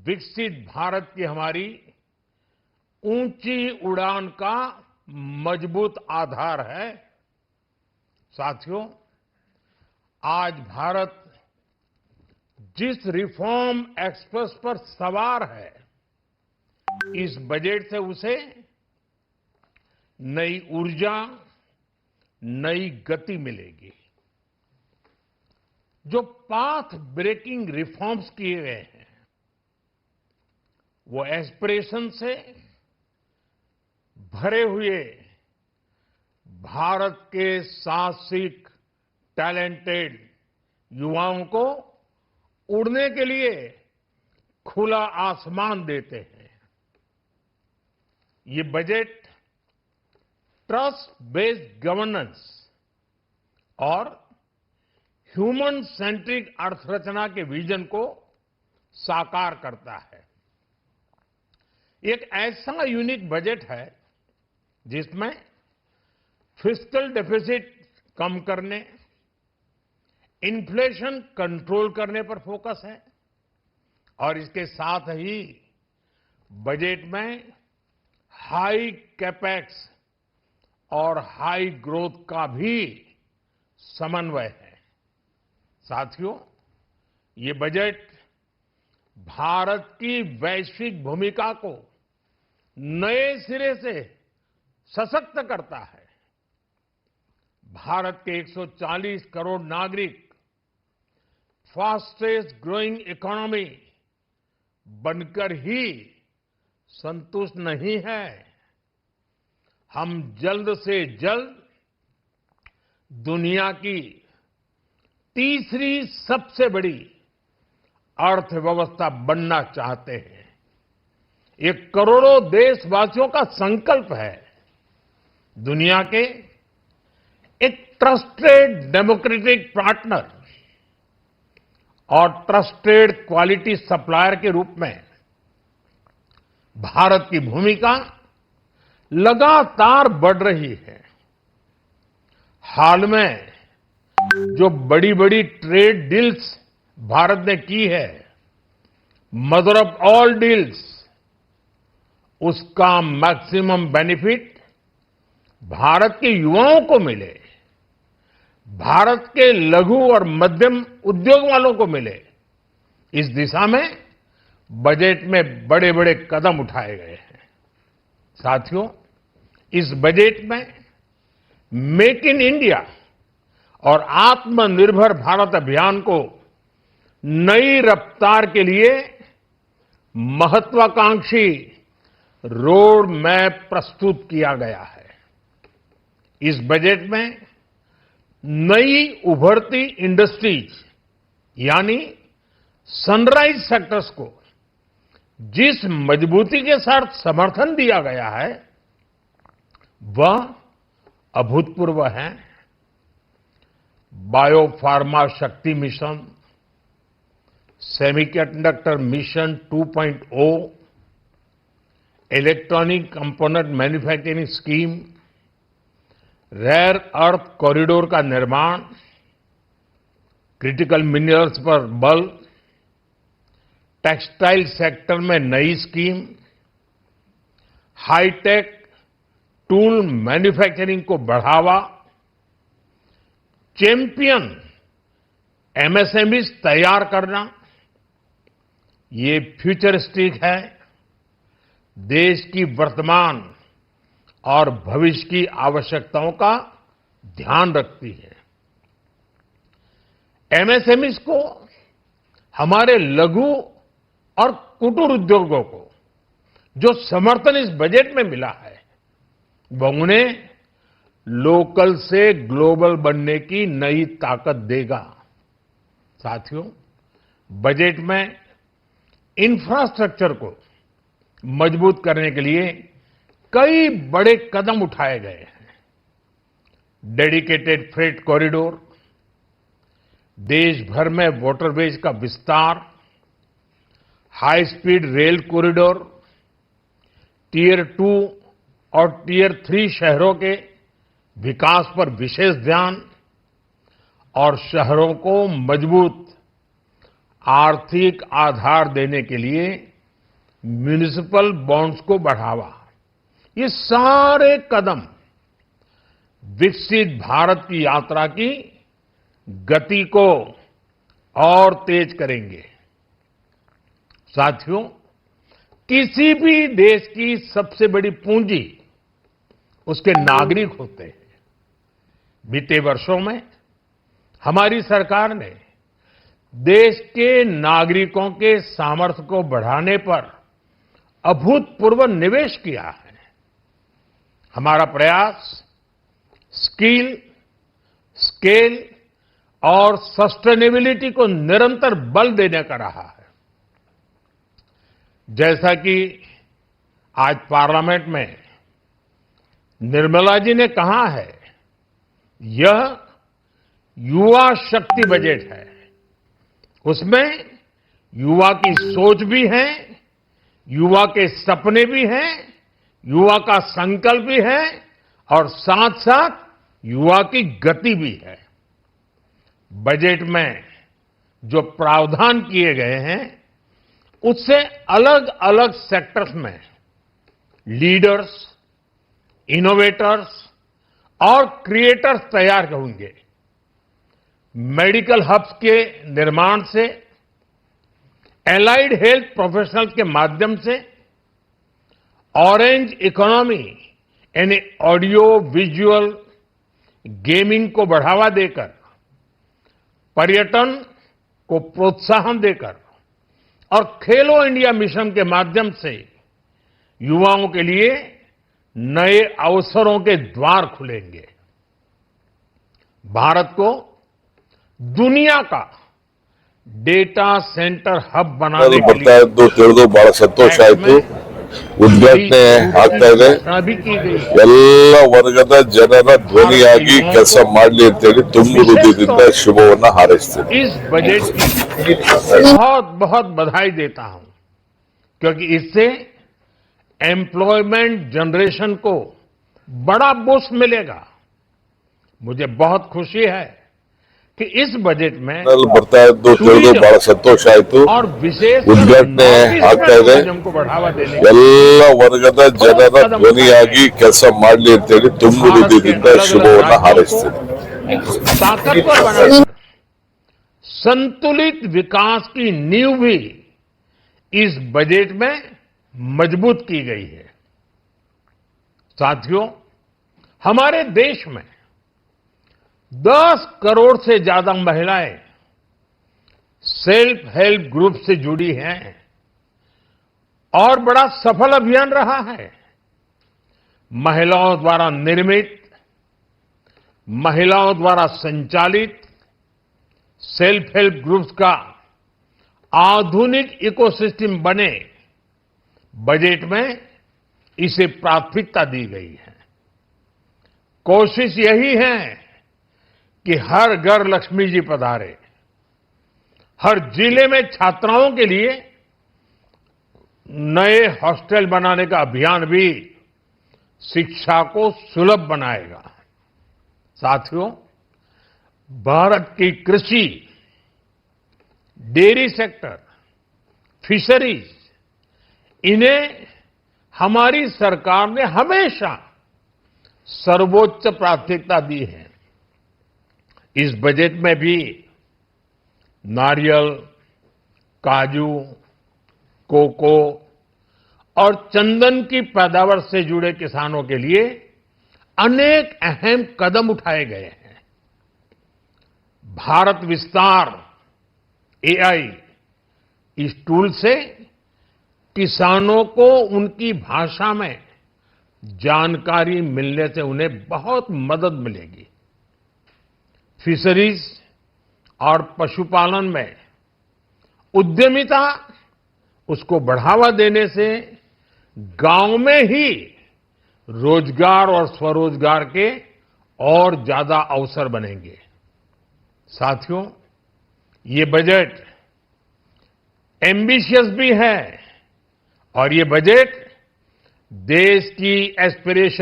विकसित भारत की हमारी ऊंची उड़ान का मजबूत आधार है। साथियों, आज भारत जिस रिफॉर्म एक्सप्रेस पर सवार है, इस बजट से उसे नई ऊर्जा, नई गति मिलेगी। जो पाथ ब्रेकिंग रिफॉर्म्स किए गए हैं, वो एस्पिरेशन से भरे हुए भारत के साहसिक, टैलेंटेड युवाओं को उड़ने के लिए खुला आसमान देते हैं। ये बजट ट्रस्ट बेस्ड गवर्नेंस और ह्यूमन सेंट्रिक अर्थरचना के विजन को साकार करता है। एक ऐसा यूनिक बजट है जिसमें फिस्कल डेफिसिट कम करने, इन्फ्लेशन कंट्रोल करने पर फोकस है और इसके साथ ही बजट में हाई कैपेक्स और हाई ग्रोथ का भी समन्वय है। साथियों, ये बजट भारत की वैश्विक भूमिका को नए सिरे से सशक्त करता है। भारत के 140 करोड़ नागरिक फास्टेस्ट ग्रोइंग इकोनॉमी बनकर ही संतुष्ट नहीं है। हम जल्द से जल्द दुनिया की तीसरी सबसे बड़ी अर्थव्यवस्था बनना चाहते हैं। ये करोड़ों देशवासियों का संकल्प है। दुनिया के एक ट्रस्टेड डेमोक्रेटिक पार्टनर और ट्रस्टेड क्वालिटी सप्लायर के रूप में भारत की भूमिका लगातार बढ़ रही है। हाल में जो बड़ी बड़ी ट्रेड डील्स भारत ने की है, मदर ऑफ ऑल डील्स, उसका मैक्सिमम बेनिफिट भारत के युवाओं को मिले, भारत के लघु और मध्यम उद्योग वालों को मिले, इस दिशा में बजट में बड़े बड़े कदम उठाए गए हैं। साथियों, इस बजट में मेक इन इंडिया और आत्मनिर्भर भारत अभियान को नई रफ्तार के लिए महत्वाकांक्षी रोड मैप प्रस्तुत किया गया है। इस बजट में नई उभरती इंडस्ट्रीज यानी सनराइज सेक्टर्स को जिस मजबूती के साथ समर्थन दिया गया है, वह अभूतपूर्व है। Biopharma Shakti mission, semiconductor mission 2.0, electronic component manufacturing scheme, rare earth corridor का निर्माण, क्रिटिकल मिनरल्स पर बल, टेक्सटाइल सेक्टर में नई स्कीम, हाईटेक टूल मैन्युफैक्चरिंग को बढ़ावा, चैंपियन एमएसएमईज तैयार करना, ये फ्यूचरिस्टिक है, देश की वर्तमान और भविष्य की आवश्यकताओं का ध्यान रखती है। एमएसएमईज को, हमारे लघु और कुटीर उद्योगों को जो समर्थन इस बजट में मिला है, वह उन्हें लोकल से ग्लोबल बनने की नई ताकत देगा। साथियों, बजट में इंफ्रास्ट्रक्चर को मजबूत करने के लिए कई बड़े कदम उठाए गए हैं। डेडिकेटेड फ्रेट कॉरिडोर, देश भर में वाटरवेज का विस्तार, high speed rail corridor, tier 2 और टियर 3 शहरों के विकास पर विशेष ध्यान और शहरों को मजबूत आर्थिक आधार देने के लिए म्युनिसिपल बॉन्ड्स को बढ़ावा, ये सारे कदम विकसित भारत की यात्रा की गति को और तेज करेंगे। साथियों, किसी भी देश की सबसे बड़ी पूंजी उसके नागरिक होते हैं। बीते वर्षों में हमारी सरकार ने देश के नागरिकों के सामर्थ्य को बढ़ाने पर अभूतपूर्व निवेश किया है। हमारा प्रयास स्किल, स्केल और सस्टेनेबिलिटी को निरंतर बल देने का रहा है। जैसा कि आज पार्लियामेंट में निर्मला जी ने कहा है, यह युवा शक्ति बजट है। उसमें युवा की सोच भी है, युवा के सपने भी हैं, युवा का संकल्प भी है और साथ साथ युवा की गति भी है। बजट में जो प्रावधान किए गए हैं, उससे अलग अलग सेक्टर्स में लीडर्स, इनोवेटर्स और क्रिएटर्स तैयार होंगे। मेडिकल हब्स के निर्माण से, एलाइड हेल्थ प्रोफेशनल्स के माध्यम से, ऑरेंज इकोनॉमी यानी ऑडियो विजुअल गेमिंग को बढ़ावा देकर, पर्यटन को प्रोत्साहन देकर और खेलो इंडिया मिशन के माध्यम से युवाओं के लिए नए अवसरों के द्वार खुलेंगे। भारत को दुनिया का डेटा सेंटर हब बनाने के लिए ತಿಳಿದು ಬಹಳ ಸಂತೋಷ ಆಯಿತು। ಉದ್ಘಾಟನೆ ಆಗ್ತಾ ಇದೆ। ಎಲ್ಲ ವರ್ಗದ ಜನರ ಧ್ವನಿಯಾಗಿ ಕೆಲಸ ಮಾಡಲಿ ಅಂತ ಹೇಳಿ ತುಂಬ ಹೃದಯದಿಂದ ಶುಭವನ್ನ ಹಾರೈಸ್ತೀನಿ। इस बजट की बहुत बहुत बधाई देता हूं, क्योंकि इससे एम्प्लॉयमेंट जनरेशन को बड़ा बूस्ट मिलेगा। मुझे बहुत खुशी है कि इस बजट में ಬರ್ತಾ ಇದ್ದು ತಿಳಿದು ಬಹಳ ಸಂತೋಷ ಆಯಿತು। और विशेष ಉದ್ಘಾಟನೆ ಆಗ್ತಾ ಇದೆ। को बढ़ावा देने ಎಲ್ಲ ವರ್ಗದ ಜನರ ಧ್ವನಿಯಾಗಿ ಕೆಲಸ ಮಾಡಲಿ ಅಂತ ಹೇಳಿ ತುಂಬ ಹೃದಯದಿಂದ ಶುಭವನ್ನ ಹಾರೈಸ್ತೀನಿ। ताकतवर बनाकर संतुलित विकास की नींव भी इस बजट में मजबूत की गई है। साथियों, हमारे देश में 10 करोड़ से ज्यादा महिलाएं सेल्फ हेल्प ग्रुप से जुड़ी हैं और बड़ा सफल अभियान रहा है। महिलाओं द्वारा निर्मित, महिलाओं द्वारा संचालित सेल्फ हेल्प ग्रुप्स का आधुनिक इकोसिस्टम बने, बजट में इसे प्राथमिकता दी गई है। कोशिश यही है कि हर घर लक्ष्मी जी पधारे। हर जिले में छात्राओं के लिए नए हॉस्टल बनाने का अभियान भी शिक्षा को सुलभ बनाएगा। साथियों, भारत की कृषि, डेयरी सेक्टर, फिशरीज, इन्हें हमारी सरकार ने हमेशा सर्वोच्च प्राथमिकता दी है। इस बजट में भी नारियल, काजू, कोको और चंदन की पैदावार से जुड़े किसानों के लिए अनेक अहम कदम उठाए गए हैं। भारत विस्तार एआई, इस टूल से किसानों को उनकी भाषा में जानकारी मिलने से उन्हें बहुत मदद मिलेगी। फिशरीज और पशुपालन में उद्यमिता, उसको बढ़ावा देने से गांव में ही रोजगार और स्वरोजगार के और ज्यादा अवसर बनेंगे। साथियों, ये बजट एम्बिशियस भी है और ये बजट देश की एस्पिरेशन